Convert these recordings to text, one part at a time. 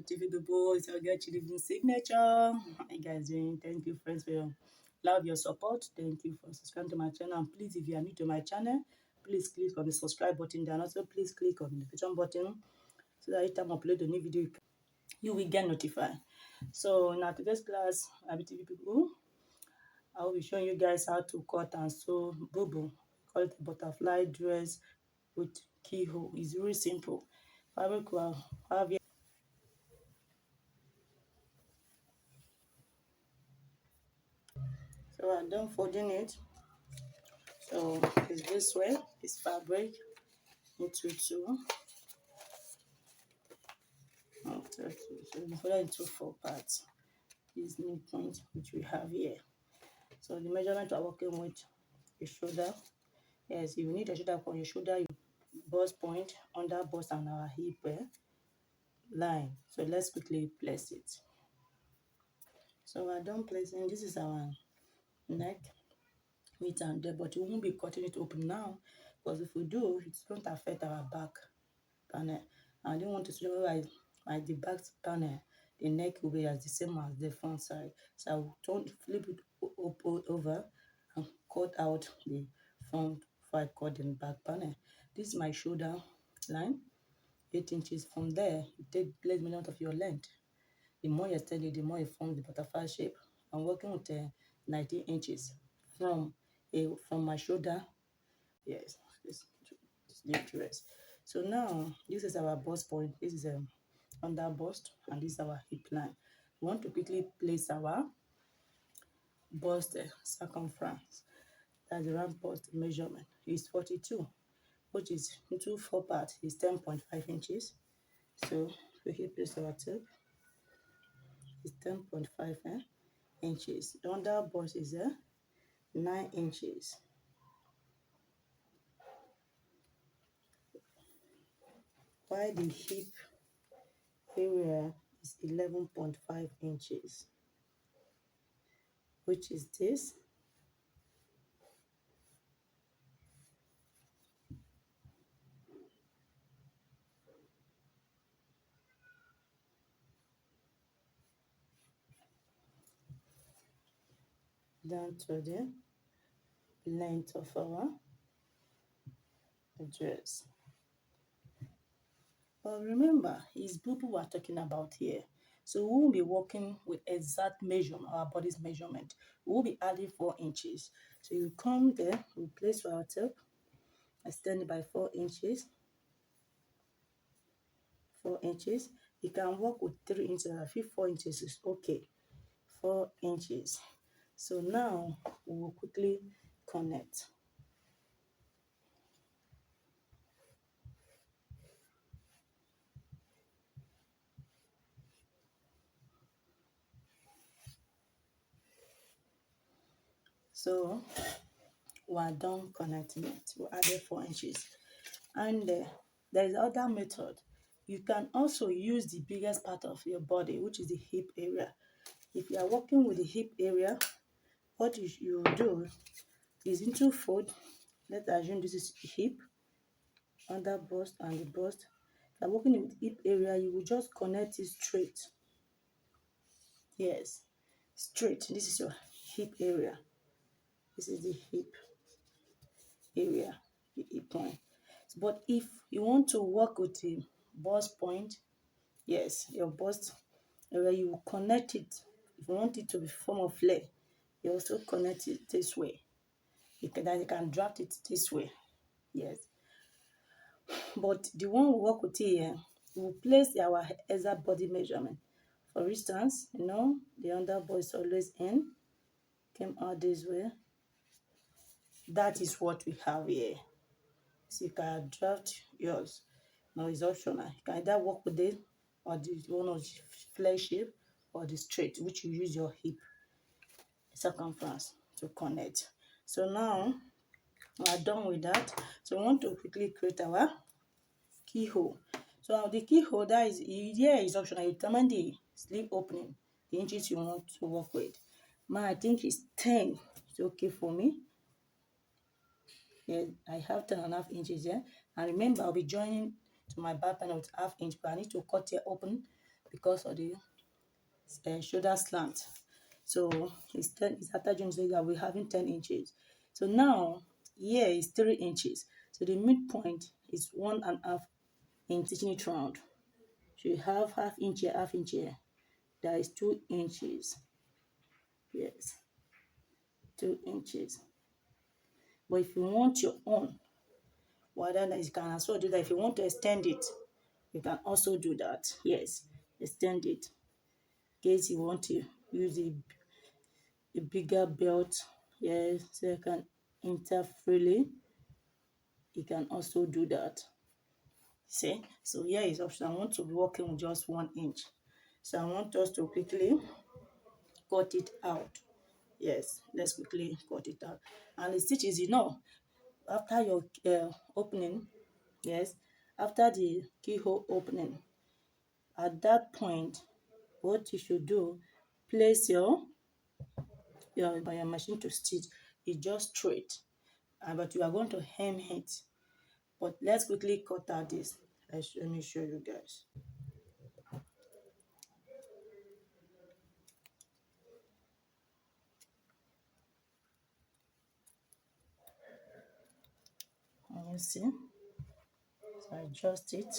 TV people, it's your girl Chilivingsignature. How you guys doing? Thank you friends for your love, your support. Thank you for subscribing to my channel. And please, if you are new to my channel, please click on the subscribe button there, and also please click on the notification button so that each time I upload a new video, you will get notified. So in our today's class, TV people, I will be showing you guys how to cut and sew bubu. Call it a butterfly dress with keyhole. It's really simple. So I'm done folding it. So it's this way. It's fabric into two. So we fold it into 4 parts. This midpoint which we have here. So the measurement we're working with the shoulder. Yes, you need a shoulder from your shoulder, your bust point, under bust, and our hip line. So let's quickly place it. So we're done placing. This is our neck width and depth, but we won't be cutting it open now because if we do, it's going to affect our back panel. I don't want to show like the back panel, the neck will be as the same as the front side. So I will flip it over and cut out the front before I cut the back panel. This is my shoulder line, 8 inches. From there, you take place measurement of your length. The more you extend it, the more it forms the butterfly shape. I'm working with 19 inches from my shoulder. Yes, this the dress. So now this is our bust point. This is under bust, and this is our hip line. We want to quickly place our bust circumference. That's the round bust measurement. It's 42, which is into 4 parts. It's 10.5 inches. So we here place our tape. It's 10.5 inches. The under bust is 9 inches. While the hip area is 11.5 inches, which is this. Down to the length of our dress. But remember, it's bubu we're talking about here. So we won't be working with exact measurement, our body's measurement. We will be adding 4 inches. So you come there, we place our tape, extend it by 4 inches. 4 inches. You can work with 3 inches. I feel 4 inches is okay. 4 inches. So now we will quickly connect. So we are done connecting it. We added 4 inches. And there is other method. You can also use the biggest part of your body, which is the hip area. If you are working with the hip area, what you do is into fold. Let's assume this is hip, under bust, and the bust. If you are working with hip area, you will just connect it straight. Yes, straight. This is your hip area. This is the hip area, the hip point. But if you want to work with the bust point, yes, your bust area, you will connect it. If you want it to be form of flare, you also connect it this way. You can draft it this way. Yes. But the one we work with here, we will place our exact body measurement. For instance, the underbow is always in, came out this way. That is what we have here. So you can draft yours. Now it's optional. You can either work with it or the one of the flare shape or the straight, which you use your hip circumference to connect. So now we are done with that. So we want to quickly create our keyhole. So the keyhole, that is here, is optional. You determine the sleeve opening, the inches you want to work with. I think it's 10. It's okay for me. Yeah, I have 10.5 inches here. And remember, I'll be joining to my back panel with 1/2 inch, but I need to cut here open because of the shoulder slant. So it's after joining, so that we're having 10 inches. So now here is 3 inches. So the midpoint is 1.5 inch, stitching it round. So you have half inch here, half inch here. That is 2 inches. Yes, 2 inches. But if you want your own, well, then you can also do that. If you want to extend it, you can also do that. Yes, extend it. In case you want to use a bigger belt, yes, so you can enter freely. You can also do that. See, so here is option. I want to be working with just 1 inch. So I want us to quickly cut it out. Yes, let's quickly cut it out. And the stitch is enough. After your opening, yes, after the keyhole opening, at that point, what you should do, place by your machine to stitch is just straight, but you are going to hem it. But let's quickly cut out this. Let me show you guys. And you see, so I adjust it.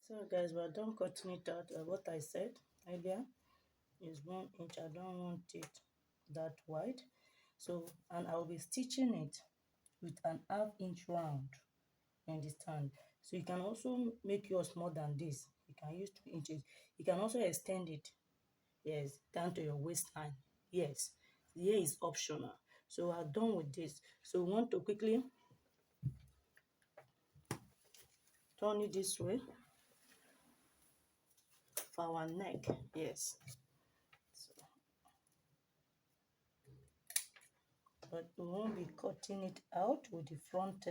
So guys, we're done cutting it out. What I said earlier is 1 inch. I don't want it that wide. So, and I'll be stitching it with an half-inch round. You understand? So you can also make yours more than this. You can use 2 inches. You can also extend it, yes, down to your waistline. Yes, here is optional. So we're done with this. So we want to quickly turn it this way for our neck. Yes. So, but we won't be cutting it out with the front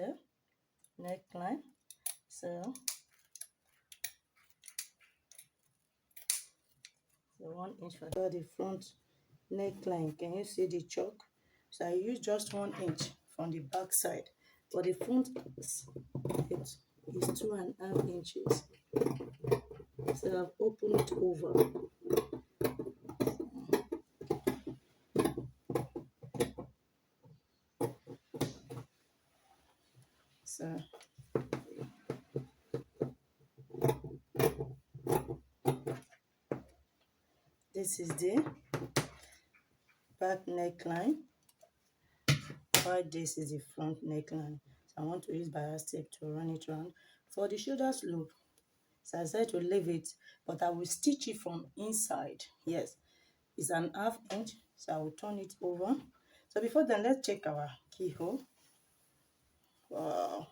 neckline. So the 1 inch for the front neckline. Can you see the chalk? So I use just 1 inch from the back side, but the front is 2.5 inches. So I've opened it over. So this is the back neckline, while this is the front neckline. So I want to use bias tape to run it around. For the shoulders loop, so I said to leave it, but I will stitch it from inside. Yes, it's an half inch, so I will turn it over. So before then, let's check our keyhole. Wow.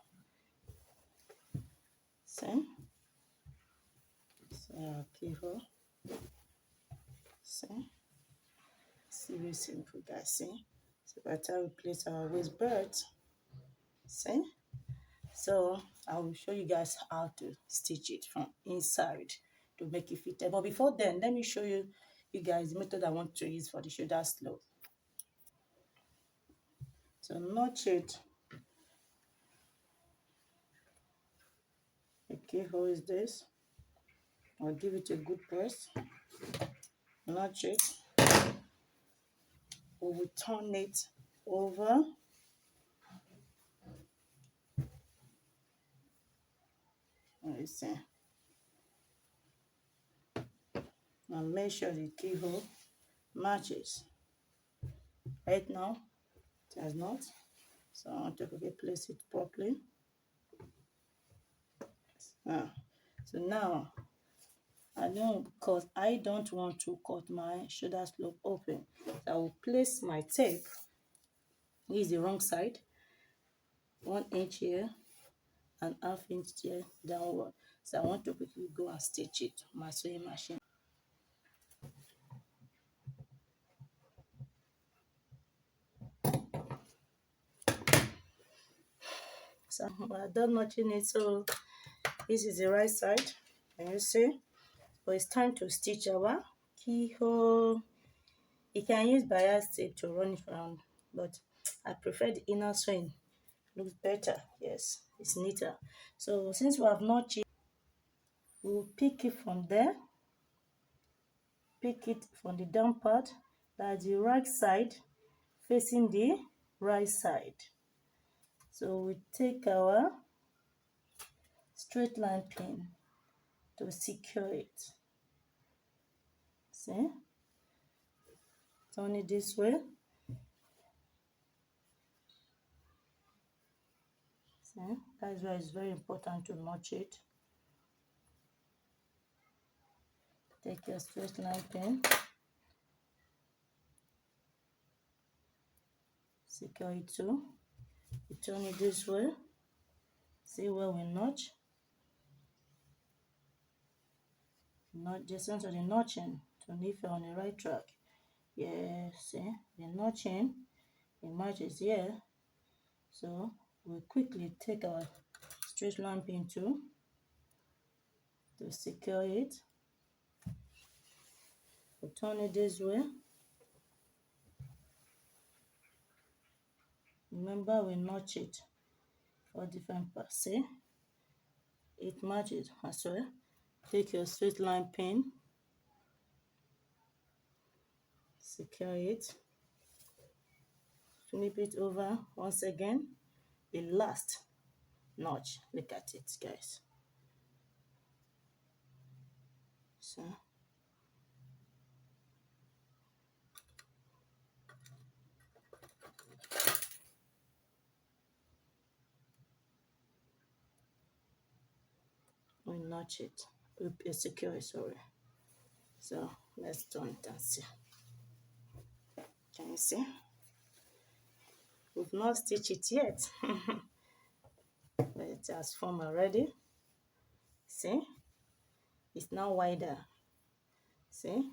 See? So our keyhole. See? It's very simple, guys. See? So by the time we place our waist belt, see? So I will show you guys how to stitch it from inside to make it fit. But before then, let me show you guys the method I want to use for the shoulder slope. So notch it. The keyhole is this. I'll give it a good press. Notch it. We will turn it over. Let me see. And make sure the keyhole matches. Right now, it has not. So I want to place it properly. So now, I don't want to cut my shoulder slope open. So I will place my tape. This is the wrong side. 1 inch here and half inch here downward. So I want to quickly go and stitch it on my sewing machine. So we're done notching it. So this is the right side. Can you see? But it's time to stitch our keyhole. You can use bias tape to run it around, but I prefer the inner seam. Looks better. Yes, it's neater. So since we have notched it, we'll pick it from there. Pick it from the down part. That's the right side facing the right side. So we take our straight line pin to secure it. See? Turn it this way. See? That's why it's very important to notch it. Take your straight line pin. Secure it too. You turn it this way. See where we notch? Not just into the notching to know if you're on the right track. Yeah, see the notching, it matches here. So we'll quickly take our straight line pin too to secure it. We'll turn it this way. Remember, we notch it for different parts. See, it matches as well. Take your straight line pin, secure it, flip it over once again. The last notch. Look at it, guys. So we notch it. We secure it, sorry. So let's turn it and see. Can you see? We've not stitched it yet. But it has formed already. See? It's now wider. See?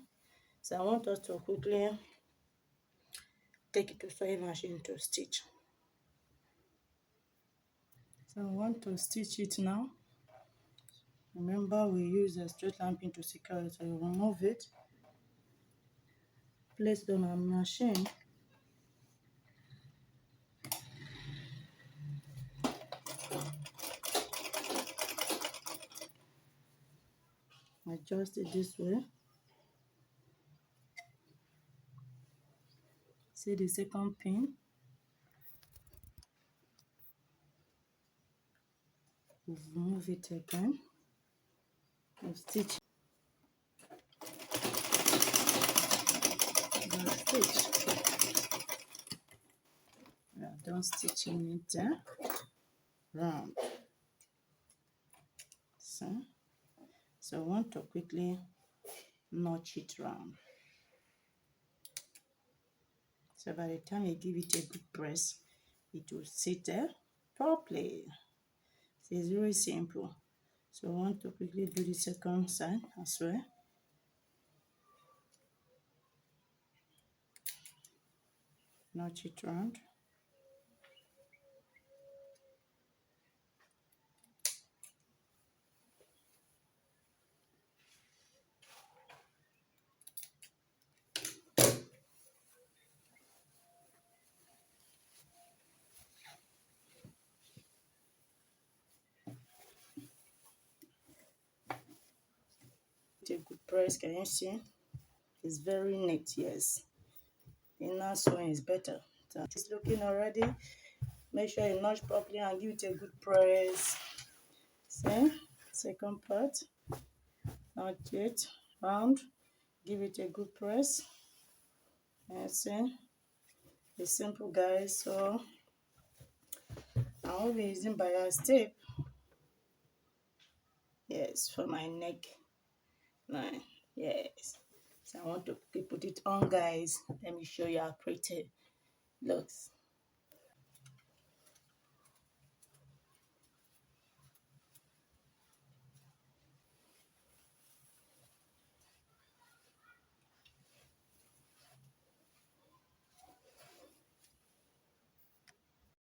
So I want us to quickly take it to sewing machine to stitch. So I want to stitch it now. Remember, we use a straight line pin to secure it. So you remove it, place it on our machine. Adjust it this way. See the second pin. We'll remove it again. We'll stitch. We'll stitch. We are done stitching it round. So I want to quickly notch it round. So by the time you give it a good press, it will sit there properly. So it's very simple. So I want to quickly do the second side as well. Notch it round. A good press, can you see? It's very neat, yes. The inner sewing is better. So it's looking already. Make sure you notch properly and give it a good press. See? Second part. Notch it round. Give it a good press. And see? It's simple, guys. So I will be using bias tape. Yes, for my neck line. Yes. So I want to put it on, guys. Let me show you how pretty it looks.